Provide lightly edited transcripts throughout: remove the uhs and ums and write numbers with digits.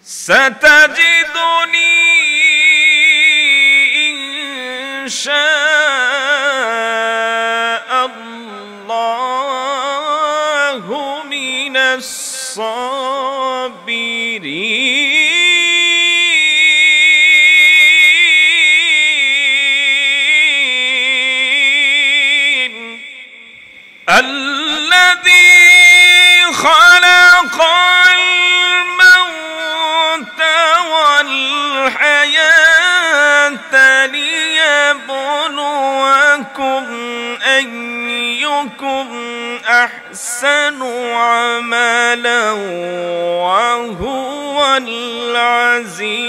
ستجدني إن شاء الله من الصابرين الذي خلق الموت والحياة ليبلوكم أيكم أحسن عملا وهو العزيز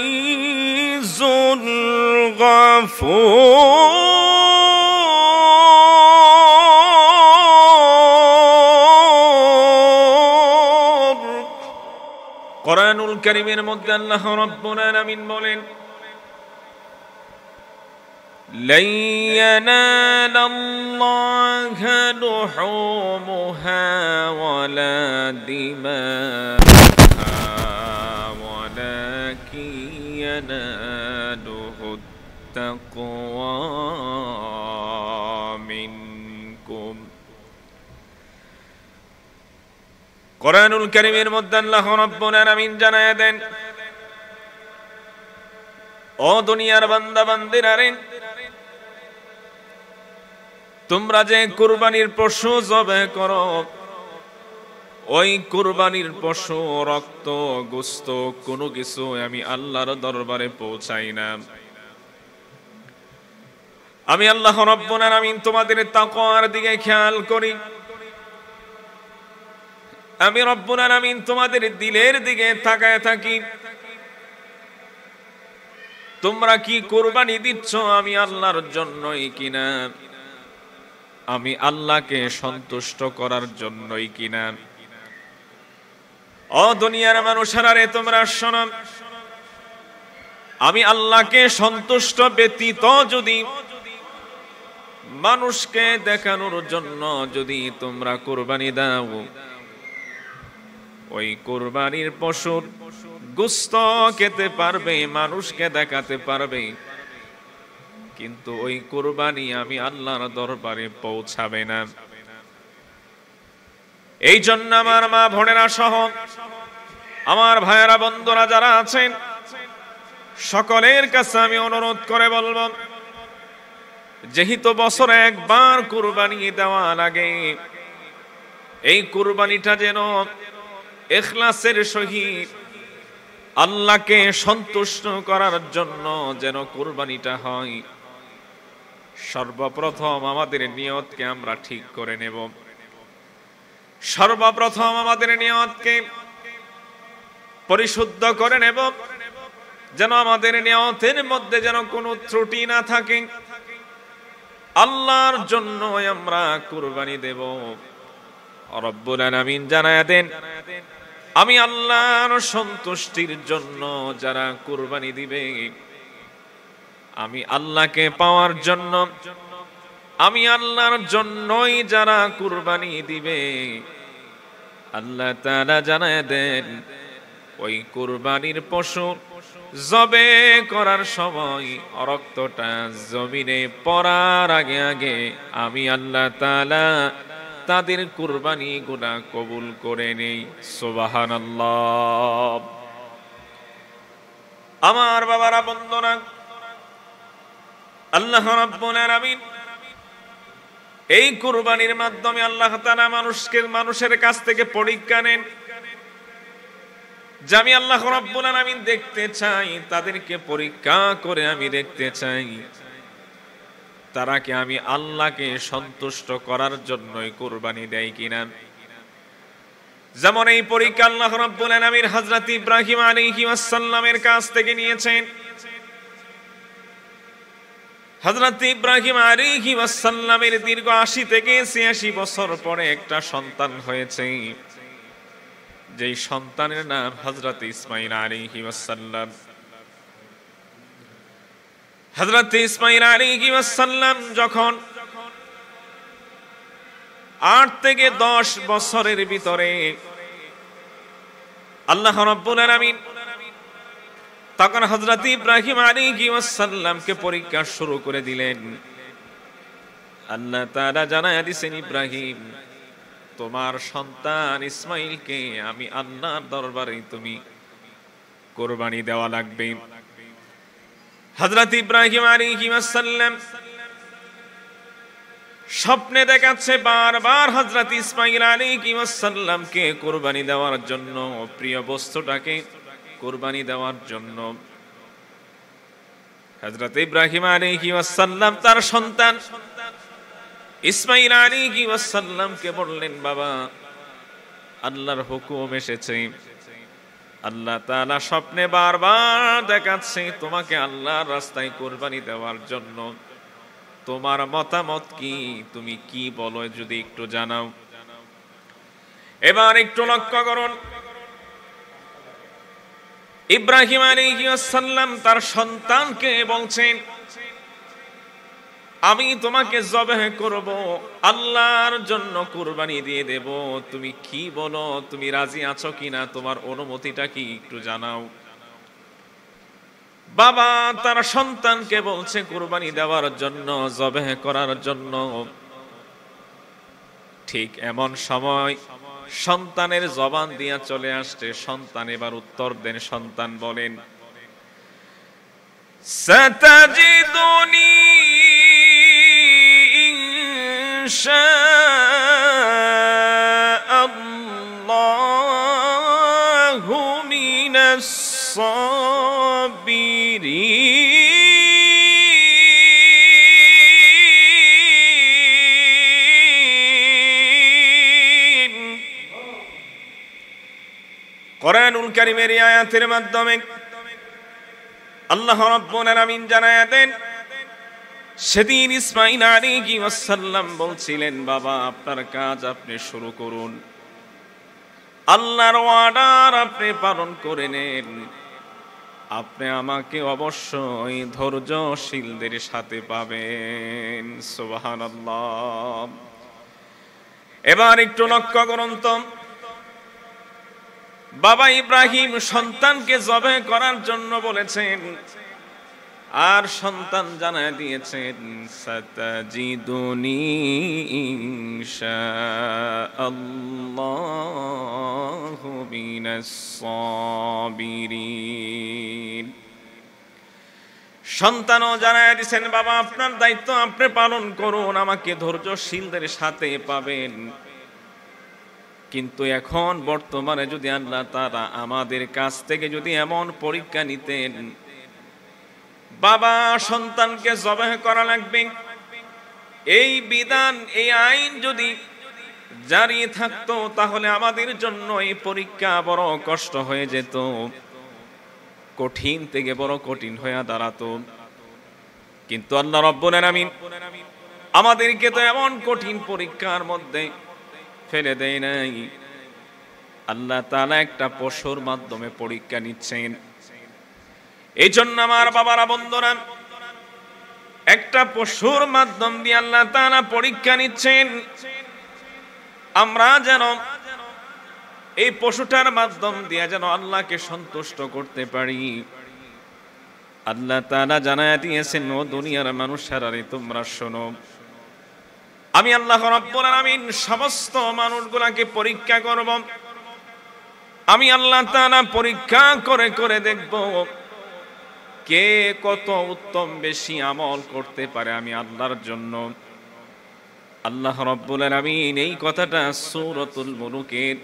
الغفور কোরআনুল কারীমের মধ্যে আল্লাহ রাব্বুল আলামিন বলেন لن ينال الله لحومها ولا دماؤها ولكن يناله التقوى منكم কোরআনুল কারীমের মধ্যে আল্লাহ রাব্বুল আলামিন জানায় দেন ও দুনিয়ার বান্দা বান্দিরা রে তোমরা যে কুরবানির পশু জবাই করো ওই কুরবানির পশু রক্ত গোশত কোনো কিছু আমি আল্লাহর দরবারে পৌঁছাই না। আমি আল্লাহ রাব্বুল আলামিন তোমাদের তাকওয়ার দিকে খেয়াল করি। আমি রব্বুল আলামিন তোমাদের দিলের দিকে তাকায় থাকি। তোমরা কি কুরবানি দিচ্ছ আমি আল্লাহর জন্যই কিনা, আমি আল্লাহকে সন্তুষ্ট করার জন্যই কিনা। ও দুনিয়ার মানুষেরা রে তোমরা শোনো, আমি আল্লাহকে সন্তুষ্ট ব্যতীত যদি মানুষকে দেখানোর জন্য যদি তোমরা কুরবানি দাও, ওই কুরবানির পশুর গোশত খেতে পারবে, মানুষকে দেখাতে পারবে, কিন্তু ওই কুরবানি আমি আল্লাহর দরবারে পৌঁছাবে না। এই জন্য আমার মা বোনেরা সহ আমার ভাইয়েরা বন্ধুরা যারা আছেন সকলের কাছে আমি অনুরোধ করে বলবো, যেহেতু বছরে একবার কুরবানি দেওয়া লাগে, এই কুরবানিটা যেন ইখলাসের সহিত আল্লাহকে সন্তুষ্ট করার জন্য যেন কুরবানিটা হয়। সর্বপ্রথম আমাদের নিয়তকে আমরা ঠিক করে নেব। সর্বপ্রথম আমাদের নিয়তকে পরিশুদ্ধ করে নেব, যেন আমাদের নিয়তের মধ্যে যেন কোনো ত্রুটি না থাকে। আল্লাহর জন্য আমরা কুরবানি দেব। রব্বুল আলামিন জানায়া দেন, আমি আল্লাহর সন্তুষ্টির জন্য যারা কুরবানি দিবে, আমি আল্লাহকে পাওয়ার জন্য, আমি আল্লাহর জন্যই যারা কুরবানি দিবে, আল্লাহ তাআলা জানায় দেন ওই কুরবানির পশু জবে করার সময় রক্তটা জমিনে পড়ার আগে আগে আমি আল্লাহ তাআলা তাদের কুরবানি গুনাহ কবুল করে নেই। সুবহানাল্লাহ। আমার বাবারা বন্ধুরা, আল্লাহ রাব্বুল আলামিন এই কুরবানির মাধ্যমে আল্লাহ তাআলা মানুষের কাছ থেকে পরীক্ষা নেন যে আমি আল্লাহ রাব্বুল আলামিন দেখতে চাই, তাদেরকে পরীক্ষা করে আমি দেখতে চাই তারা কি আমি আল্লাহকে সন্তুষ্ট করার জন্যই কুরবানি দেয় কিনা। যেমন এই পরীক্ষা আল্লাহ রাব্বুল আলামিন হযরত ইব্রাহিম আলাইহিস সালামের কাছ থেকে নিয়েছেন। হযরত ইব্রাহিম আলাইহিস সালামের দীর্ঘ ৮০ থেকে ৮৬ বছর পরে একটা সন্তান হয়েছে, যেই সন্তানের নাম হযরত ইসমাঈল আলাইহিস সালাম। হযরত ইসমাঈল আলাইহিস সালাম যখন ৮ থেকে ১০ বছরের ভিতরে আল্লাহ রাব্বুল আলামিন তখন হযরত ইব্রাহিম আলাইহিস সালামকে পরীক্ষা শুরু করে দিলেন। আল্লাহ তাআলা জানায়া দিয়েছেন, ইব্রাহিম তোমার সন্তান ইসমাঈলকে আমি আল্লাহর দরবারে তুমি কুরবানি দেওয়া লাগবে। হযরত ইব্রাহিম আলাইহিস সালাম স্বপ্নে দেখাচ্ছে বারবার হযরত ইসমাঈল আলাইহিস সালামকে কুরবানি দেওয়ার জন্য, প্রিয় বস্তুটাকে কুরবানি দেওয়ার জন্য। হযরত ইব্রাহিম আলাইহিস সালাম তার সন্তান ইসমাঈল আলাইহিস সালামকে বললেন, বাবা আল্লাহর হুকুম এসেছে, আল্লাহ তাআলা স্বপ্নে বারবার দেখাচ্ছে তোমাকে আল্লাহর রাস্তায় কুরবানি দেওয়ার জন্য। তোমার মতামত কি, তুমি কি বলো যদি একটু জানাও। এবার একটু লক্ষ্য করুন, ইব্রাহিম আলাইহিস সালাম তার সন্তানকে বলছেন, আমি তোমাকে জবাহ করব, আল্লাহর জন্য কুরবানি দিয়ে দেব, তুমি কি বলো, তুমি রাজি আছো কিনা, তোমার অনুমতিটা কি একটু জানাও। বাবা তার সন্তানকে বলছে কুরবানি দেওয়ার জন্য, জবাহ করার জন্য। ঠিক এমন সময় সন্তানের জবান দিয়া চলে আসছে, সন্তান এবার উত্তর দেন। সন্তান বলেন, সাতাজিদুনি ইনশাআল্লাহু মিনাস সাবিরিন। কোরআনুল কারীমের এই আয়াতের মাধ্যমে আল্লাহ রাব্বুল আলামিন জানায়া দেন, সেদিন ইসমাঈল আলাইহিস সালাম বলছিলেন, বাবা আপনার কাজ আপনি শুরু করুন, আল্লাহর ওয়াদার আপনি পালন করে নেন, আপনি আমাকে অবশ্যই ধৈর্যশীলদের সাথে পাবেন। সুবহানাল্লাহ। এবার একটু লক্ষ্য করুন তো, বাবা ইব্রাহিম সন্তানকে জবাহ করার জন্য বলেছেন, আর সন্তান জানায় দিয়েছেন, সাতাজিদুনি ইনশাআল্লাহু মিনাস সাবিরিন। সন্তানও জানায় দিয়েছেন, বাবা আপনার দায়িত্ব আপনি পালন করুন, আমাকে ধৈর্যশীলদের সাথে পাবেন। কিন্তু এখন বর্তমানে যদি আল্লাহ তাআলা আমাদের কাছ থেকে যদি এমন পরীক্ষা নিতেন, বাবা সন্তানকে জবাহ করা লাগবে, এই বিধান এই আইন যদি জারি থাকতো, তাহলে আমাদের জন্য এই পরীক্ষা বড় কষ্ট হয়ে যেত, কঠিন থেকে বড় কঠিন হয়ে দাঁড়াতো। কিন্তু আল্লাহ রাব্বুল আলামিন আমাদেরকে তো এমন কঠিন পরীক্ষার মধ্যে ফেলে দেয় নাই। আল্লাহ তাআলা একটা পশুর মাধ্যমে পরীক্ষা নিচ্ছেন। এই জন্য আমার বাবারা বন্ধুরা, একটা পশুর মাধ্যম দিয়ে আল্লাহ তাআলা পরীক্ষা নিচ্ছেন, আমরা যেন এই পশুটার মাধ্যম দিয়ে যেন আল্লাহকে সন্তুষ্ট করতে পারি। আল্লাহ তাআলা জানায়া দিয়েছেন, ও দুনিয়ার মানুষেরা রে তোমরা শোনো, আমি আল্লাহ রাব্বুল আলামিন সমস্ত মানুষগুলোকে পরীক্ষা করব। আমি আল্লাহ তাআলা পরীক্ষা করে করে দেখব কে কত উত্তম বেশি আমল করতে পারে আমি আল্লাহর জন্য। আল্লাহ রাব্বুল আলামিন এই কথাটা সূরাতুল মুলুকের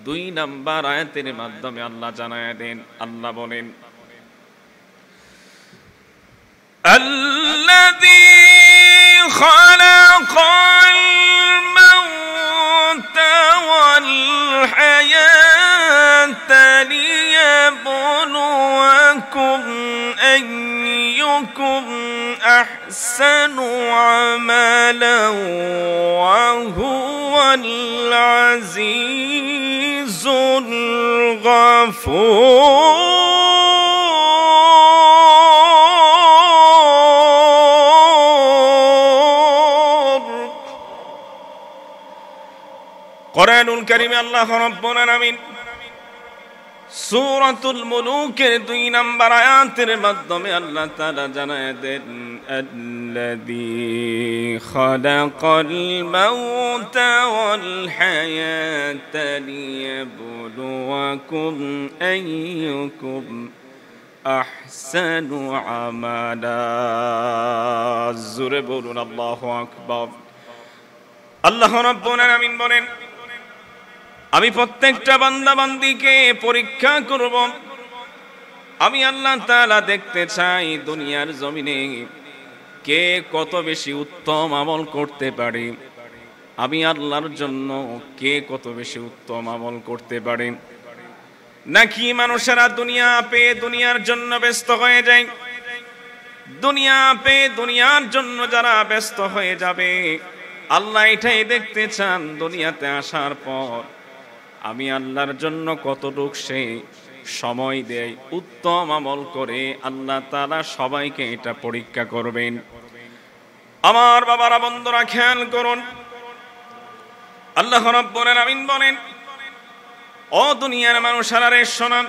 2 নম্বর আয়াতের মাধ্যমে আল্লাহ জানায়া দেন। আল্লাহ বলেন, আল্লাযী খালাকাল মাউতা ওয়াল হায়াতা লিয়াবলুয়াকুম আইয়ুকুম আহসানু আমালান ওয়া হুয়াল আজিজুল গফুর। কোরআনুল কারীমে আল্লাহ রাব্বুল আলামিন সূরাতুল মুলুকের 2 নম্বর আয়াতের মাধ্যমে আল্লাহ তাআলা জানায় দেন, আল্লাযী খালাকাল মাউতা ওয়াল হায়াতা লিয়াবলুয়াকুম আইয়ুকুম আহসানু আমালা। জোরে বলুন আল্লাহু আকবার। আল্লাহ রাব্বুল আলামিন বলেন, আমি প্রত্যেকটা বান্দা বান্দীকে পরীক্ষা করব। আমি আল্লাহ তাআলা দেখতে চাই দুনিয়ার জমিনে কে কত বেশি উত্তম আমল করতে পারে। আমি আল্লাহর জন্য কে কত বেশি উত্তম আমল করতে পারে। নাকি মানুষেরা দুনিয়া পেয়ে দুনিয়ার জন্য ব্যস্ত হয়ে যায়। দুনিয়া পেয়ে দুনিয়ার জন্য যারা ব্যস্ত হয়ে যাবে, আল্লাহ এটাই দেখতে চান দুনিয়াতে আসার পর আমি আল্লাহর জন্য কতটুকু সে সময় দেয়, উত্তম আমল করে। আল্লাহ তাআলা সবাইকে এটা পরীক্ষা করবেন। আমার বাবারা, বন্ধুরা, খেয়াল করুন, আল্লাহ রাব্বুল আলামিন বলেন, ও দুনিয়ার মানুষেরা রে শোনান,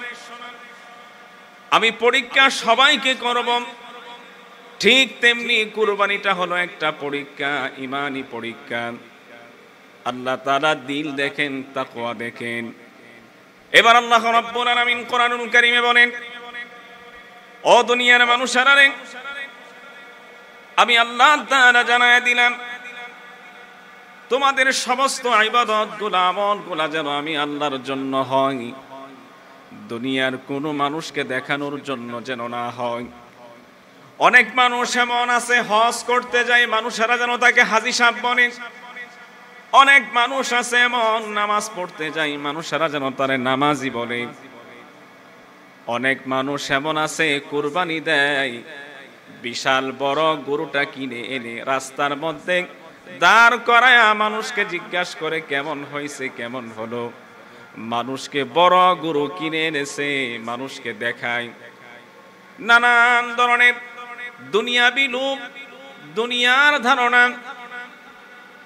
আমি পরীক্ষা সবাইকে করব। ঠিক তেমনি কুরবানিটা হলো একটা পরীক্ষা, ঈমানি পরীক্ষা। আল্লাহ তাআলা দিল দেখেন, তাকওয়া দেখেন। এবার আল্লাহ রাব্বুল আলামিন কোরআনুল কারীমে বলেন, ও দুনিয়ার মানুষেরা রে, আমি আল্লাহ তাআলা জানায় দিলাম তোমাদের সমস্ত ইবাদতগুলো, আমলগুলো যেন আমি আল্লাহর জন্য হয়, দুনিয়ার কোনো মানুষকে দেখানোর জন্য যেন না হয়। অনেক মানুষ এমন আছে, হজ করতে যায় মানুষেরা যেন তাকে হাজী সাহেব বলে। অনেক মানুষ আছে এমন, নামাজ পড়তে যায় মানুষেরা যেন তারে নামাজি বলে। অনেক মানুষ এমন আছে, কুরবানি দেয়, বিশাল বড় গরুটা কিনে এনে রাস্তার মধ্যে দাঁড় করায় মানুষকে জিজ্ঞাসা করে কেমন হয়েছে, কেমন হলো। মানুষকে বড় গরু কিনে এনেছে, মানুষকে দেখায়। নানান ধরনের দুনিয়াবি লোভ, দুনিয়ার ধারণা।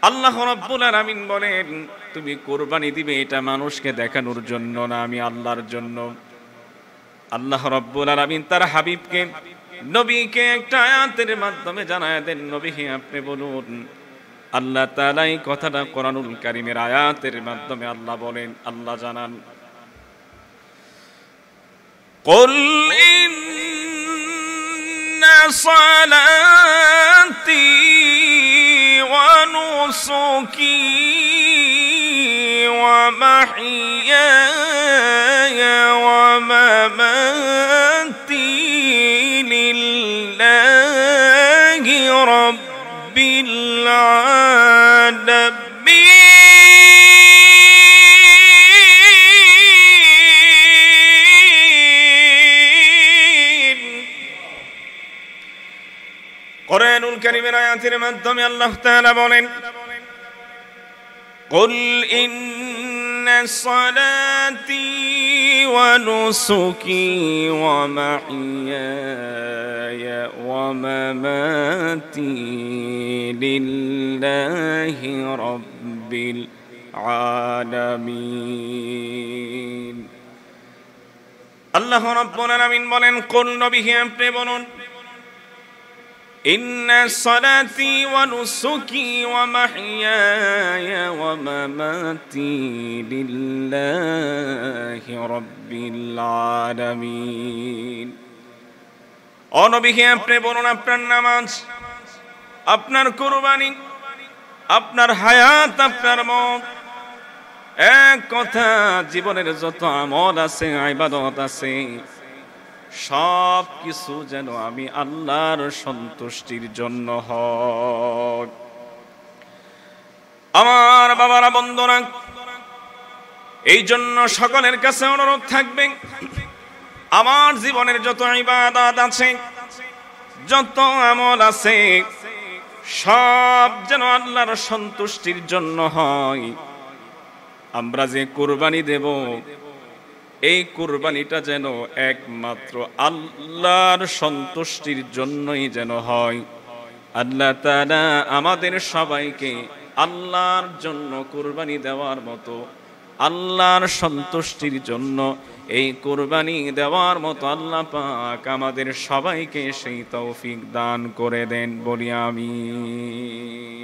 আল্লাহ রাব্বুল আলামিন বলেন, তুমি কুরবানি দিবে এটা মানুষকে দেখানোর জন্য না, আমি আল্লাহর জন্য। আল্লাহ রাব্বুল আলামিন তার হাবিবকে, নবীকে একটা আয়াতের মাধ্যমে জানায় দেন, নবী হে আপনি বলুন। আল্লাহ তাআলা এই কথাটা কোরআনুল কারীমের আয়াতের মাধ্যমে আল্লাহ বলেন, আল্লাহ জানান, কুল ইন্না সালাতি ওয়া নুসুকি ওয়া মাহইয়ায়া ওয়া মামাতি লিল্লাহি রাব্বিল আলামিন। কোরআনুল কারীমের আয়াতের মাধ্যমে আল্লাহ তাআলা বলেন, কুল ইন্না সালাতি ওয়া নুসুকি ওয়া মাহইয়ায়া ওয়া মামাতি লিল্লাহি রাব্বিল আলামিন। আল্লাহ রাব্বুল আলামিন বলেন, কুল নবী হে আপনি বলুন, ইন্না সালাতি ওয়া নুসুকি ওয়া মাহইয়ায়া ওয়া মামাতি লিল্লাহি রাব্বিল আলামিন। ও নবী হে আপনি বলুন, আপনার নামাজ, আপনার কুরবানি, আপনার হায়াত, আপনার মত, এক কথা জীবনের যত আমল আছে, ইবাদত আছে, সব কিছু যেন আমি আল্লাহর সন্তুষ্টির জন্য হয়। আমার বাবারা, বন্ধুরা, এই জন্য সকলের কাছে অনুরোধ থাকবে, আমার জীবনের যত ইবাদত আছে, যত আমল আছে, সব যেন আল্লাহর সন্তুষ্টির জন্য হয়। আমরা যে কুরবানি দেব, এই কুরবানিটা যেন একমাত্র আল্লাহর সন্তুষ্টির জন্যই যেন হয়। আল্লাহ তাআলা আমাদের সবাইকে আল্লাহর জন্য কুরবানি দেওয়ার মতো আল্লাহর সন্তুষ্টির জন্য এই কুরবানি দেওয়ার মতো আল্লাহ পাক আমাদের সবাইকে সেই তৌফিক দান করে দেন, বলি আমিন।